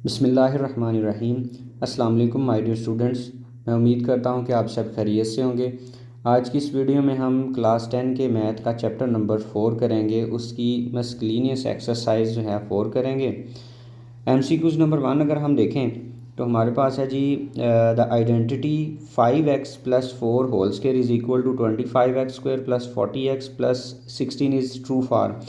बिस्मिल्लाहिर्रहमानिर्रहीम। अस्सलाम वालेकुम माय डियर स्टूडेंट्स। मैं उम्मीद करता हूँ कि आप सब खैरियत से होंगे। आज की इस वीडियो में हम क्लास 10 के मैथ का चैप्टर नंबर 4 करेंगे। उसकी मिसलेनियस एक्सरसाइज जो है 4 करेंगे। एमसीक्यूज़ नंबर 1 अगर हम देखें तो हमारे पास है जी the identity 5x + 4 whole square is equal to 25x² + 40x + 16 is true for.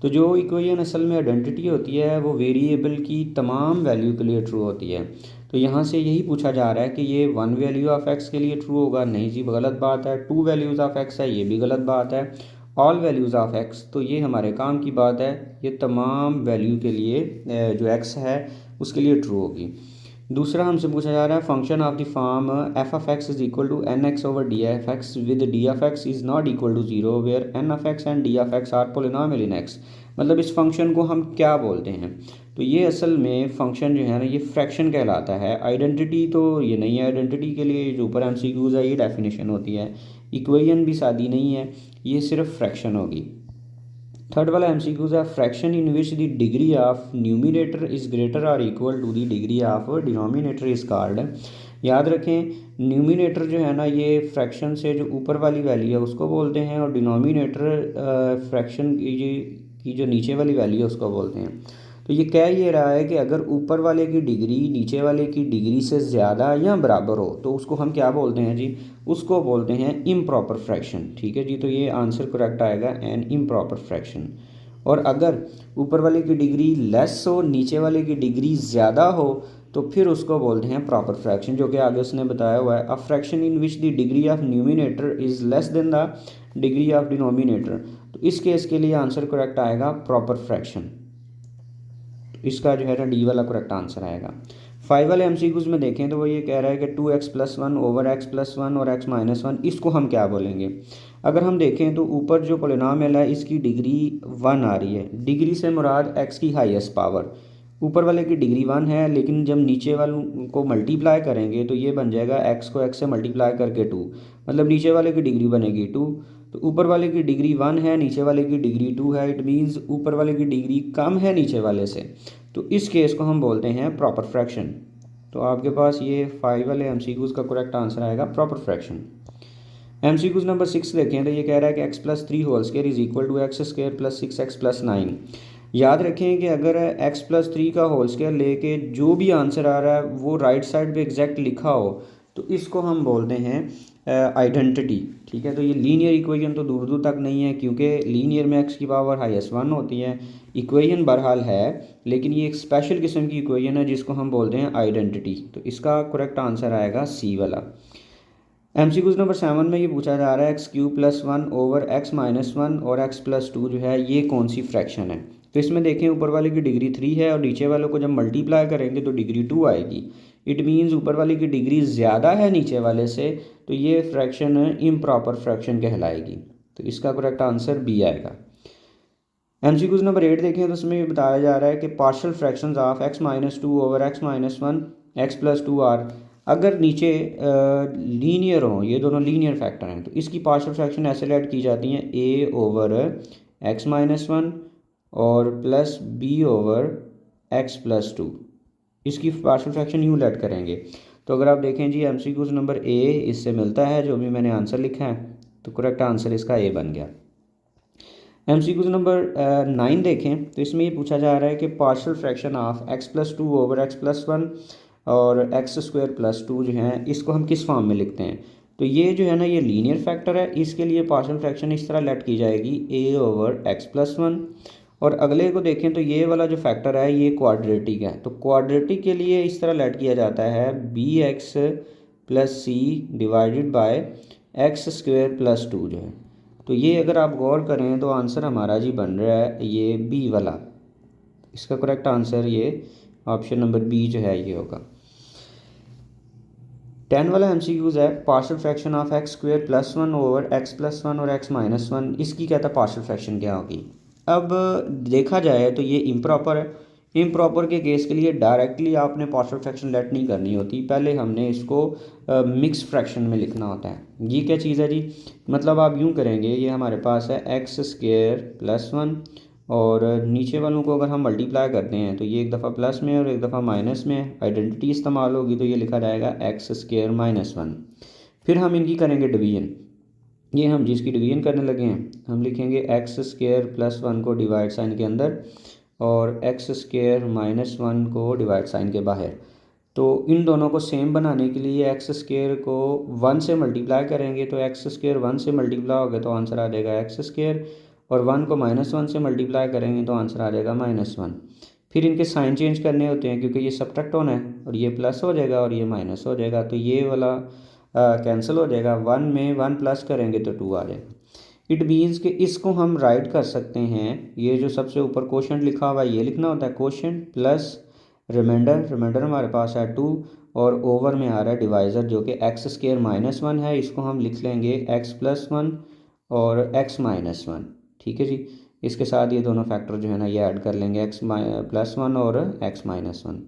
तो जो इक्वेशन असल में आइडेंटिटी होती है वो वेरिएबल की तमाम वैल्यू के लिए ट्रू होती है। तो यहाँ से यही पूछा जा रहा है कि ये 1 वैल्यू ऑफ एक्स के लिए ट्रू होगा। नहीं जी, गलत बात है। 2 वैल्यूज़ ऑफ एक्स है, ये भी गलत बात है। ऑल वैल्यूज़ ऑफ एक्स, तो ये हमारे काम की बात है। ये तमाम वैल्यू के लिए जो एक्स है उसके लिए ट्रू होगी। दूसरा हमसे पूछा जा रहा है function of the form f of x is equal to n x over d f x with d f x is not equal to zero where n of x and d f x are polynomial in x. मतलब इस function को हम क्या बोलते हैं? तो ये असल में फंक्शन जो है ना ये फ्रैक्शन कहलाता है। आइडेंटिटी तो ये नहीं है। आइडेंटिटी के लिए जो ऊपर एमसीक्यूज़ है ये डेफिनेशन होती है। इक्वेशन भी सादी नहीं है, ये सिर्फ फ्रैक्शन होगी। थर्ड वाला एमसीक्यूज़ है fraction in which the degree of numerator is greater और equal to the degree of denominator is called. याद रखें, न्यूमिनेटर जो है ना ये फ्रैक्शन से जो ऊपर वाली वैल्यू है उसको बोलते हैं, और डिनोमिनेटर फ्रैक्शन की जो नीचे वाली वैल्यू है उसको बोलते हैं। तो ये कह ये रहा है कि अगर ऊपर वाले की डिग्री नीचे वाले की डिग्री से ज़्यादा या बराबर हो तो उसको हम क्या बोलते हैं जी? उसको बोलते हैं इम्प्रॉपर फ्रैक्शन। ठीक है जी, तो ये आंसर करेक्ट आएगा, एन इम्प्रॉपर फ्रैक्शन। और अगर ऊपर वाले की डिग्री लेस हो, नीचे वाले की डिग्री ज़्यादा हो, तो फिर उसको बोलते हैं प्रॉपर फ्रैक्शन, जो कि आगे उसने बताया हुआ है। A fraction in which the degree of numerator is less than the degree of denominator. तो इस केस के लिए आंसर करेक्ट आएगा प्रॉपर फ्रैक्शन। इसका जो है ना डी वाला करेक्ट आंसर आएगा। 5 वाले एमसीक्यूज़ में देखें तो वो ये कह रहा है कि 2x + 1 ओवर x + 1 और x - 1, इसको हम क्या बोलेंगे? अगर हम देखें तो ऊपर जो पोलिनोमियल है इसकी डिग्री 1 आ रही है। डिग्री से मुराद x की हाईएस्ट पावर। ऊपर वाले की डिग्री 1 है, लेकिन जब नीचे वालों को मल्टीप्लाई करेंगे तो ये बन जाएगा x को x से मल्टीप्लाई करके 2, मतलब नीचे वाले की डिग्री बनेगी 2। तो ऊपर वाले की डिग्री 1 है, नीचे वाले की डिग्री 2 है। इट मीन्स ऊपर वाले की डिग्री कम है नीचे वाले से। तो इस केस को हम बोलते हैं प्रॉपर फ्रैक्शन। तो आपके पास ये 5 वाले एमसीक्यूज़ का करेक्ट आंसर आएगा प्रॉपर फ्रैक्शन। एमसीक्यूज़ नंबर 6 देखें तो ये कह रहा है कि x + 3 whole square is equal to x² + 6x + 9। याद रखें कि अगर x + 3 का होल स्क्वायर लेके जो भी आंसर आ रहा है वो राइट साइड पे एग्जैक्ट लिखा हो तो इसको हम बोलते हैं आइडेंटिटी। ठीक है, तो ये लीनियर इक्वेशन तो दूर दूर तक नहीं है, क्योंकि लीनियर में x की पावर हाईएस्ट 1 होती है। इक्वेशन बहरहाल है, लेकिन ये एक स्पेशल किस्म की इक्वेशन है जिसको हम बोलते हैं आइडेंटिटी। तो इसका करेक्ट आंसर आएगा सी वाला। एमसीक्यूज़ नंबर 7 में ये पूछा जा रहा है x³ + 1 ओवर x - 1 और x + 2 जो है ये कौन सी फ्रैक्शन है? तो इसमें देखें ऊपर वाले की डिग्री 3 है और नीचे वालों को जब मल्टीप्लाई करेंगे तो डिग्री 2 आएगी। इट मीन्स ऊपर वाले की डिग्री ज़्यादा है नीचे वाले से, तो ये फ्रैक्शन इम्प्रॉपर फ्रैक्शन कहलाएगी। तो इसका करेक्ट आंसर बी आएगा। एमसीक्यूज़ नंबर 8 देखें तो उसमें ये बताया जा रहा है कि partial fractions of x - 2 over x - 1 x + 2 are. अगर नीचे लीनियर हो, ये दोनों लीनियर फैक्टर हैं, तो इसकी पार्शियल फ्रैक्शन ऐसे लेट की जाती हैं a ओवर x - 1 और प्लस b ओवर x + 2। इसकी पार्शियल फ्रैक्शन यूँ लेट करेंगे। तो अगर आप देखें जी एमसीक्यूज़ नंबर a इससे मिलता है, जो भी मैंने आंसर लिखा है, तो करेक्ट आंसर इसका a बन गया। एमसीक्यूज़ नंबर 9 देखें तो इसमें ये पूछा जा रहा है कि partial fraction of x + 2 over x + 1 और x² + 2 जो हैं इसको हम किस फॉर्म में लिखते हैं? तो ये जो है ना ये लीनियर फैक्टर है, इसके लिए पार्शियल फ्रैक्शन इस तरह लेट की जाएगी a ओवर x + 1। और अगले को देखें तो ये वाला जो फैक्टर है ये क्वाड्रेटिक है, तो क्वाड्रेटिक के लिए इस तरह लेट किया जाता है bx + c divided by x² + 2 जो है। तो ये अगर आप गौर करें तो आंसर हमारा जी बन रहा है ये बी वाला। इसका करेक्ट आंसर ये ऑप्शन नंबर बी जो है ये होगा। 10 वाला एमसीक्यूज़ है partial fraction of x² + 1 over x + 1 और x - 1, इसकी कहता है पार्शियल फ्रैक्शन क्या होगी? अब देखा जाए तो ये इम्प्रॉपर है। इम्प्रॉपर के केस के लिए डायरेक्टली आपने पार्शियल फ्रैक्शन लेट नहीं करनी होती, पहले हमने इसको मिक्स फ्रैक्शन में लिखना होता है। ये क्या चीज़ है जी? मतलब आप यूँ करेंगे, ये हमारे पास है x² + 1 और नीचे वालों को अगर हम मल्टीप्लाई करते हैं तो ये एक दफ़ा प्लस में और एक दफ़ा माइनस में आइडेंटिटी इस्तेमाल होगी, तो ये लिखा जाएगा एक्स स्क्वायर माइनस वन। फिर हम इनकी करेंगे डिवीजन। ये हम जिसकी डिवीजन करने लगे हैं हम लिखेंगे एक्स स्क्वायर प्लस वन को डिवाइड साइन के अंदर और एक्स स्क्वायर माइनस वन को डिवाइड साइन के बाहर। तो इन दोनों को सेम बनाने के लिए एक्स स्क्वायर को वन से मल्टीप्लाई करेंगे, तो एक्स स्क्वायर वन से मल्टीप्लाई हो गया तो आंसर आ जाएगा एक्स स्क्वायर, और वन को माइनस वन से मल्टीप्लाई करेंगे तो आंसर आ जाएगा माइनस वन। फिर इनके साइन चेंज करने होते हैं क्योंकि ये सब्ट्रैक्ट होना है, और ये प्लस हो जाएगा और ये माइनस हो जाएगा, तो ये वाला कैंसिल हो जाएगा। वन में वन प्लस करेंगे तो टू आ जाएगा। इट मीन्स कि इसको हम राइट कर सकते हैं, ये जो सबसे ऊपर क्वोशंट लिखा हुआ है ये लिखना होता है क्वोशंट प्लस रिमाइंडर हमारे पास है टू, और ओवर में आ रहा है डिवाइज़र जो कि एक्स स्क्वायर माइनस वन है, इसको हम लिख लेंगे एक्स प्लस वन और एक्स माइनस वन। ठीक है जी, इसके साथ ये दोनों फैक्टर जो है ना ये ऐड कर लेंगे एक्स प्लस वन और एक्स माइनस वन।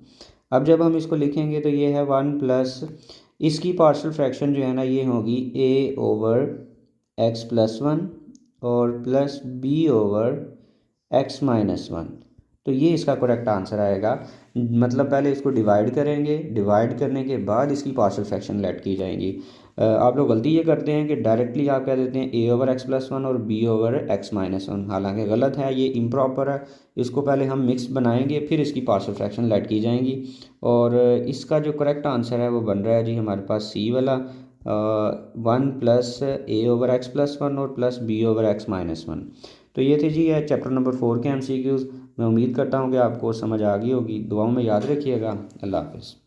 अब जब हम इसको लिखेंगे तो ये है वन प्लस, इसकी पार्शियल फ्रैक्शन जो है ना ये होगी a over x plus one और plus b over x minus one. तो ये इसका करेक्ट आंसर आएगा। मतलब पहले इसको डिवाइड करेंगे, डिवाइड करने के बाद इसकी पार्शियल फ्रैक्शन लेट की जाएंगी। आप लोग गलती ये करते हैं कि डायरेक्टली आप कह देते हैं a over x plus one और b over x minus one, हालांकि गलत है, ये इम्प्रॉपर है। इसको पहले हम मिक्स बनाएंगे फिर इसकी पार्शियल फ्रैक्शन लेट की जाएंगी, और इसका जो करेक्ट आंसर है वो बन रहा है जी हमारे पास सी वाला, one plus a over x plus one और plus b over x minus one. तो ये थे जी है चैप्टर नंबर 4 के MCQs। मैं उम्मीद करता हूँ कि आपको समझ आ गई होगी। दुआओं में याद रखिएगा। अल्लाह हाफ़िज़।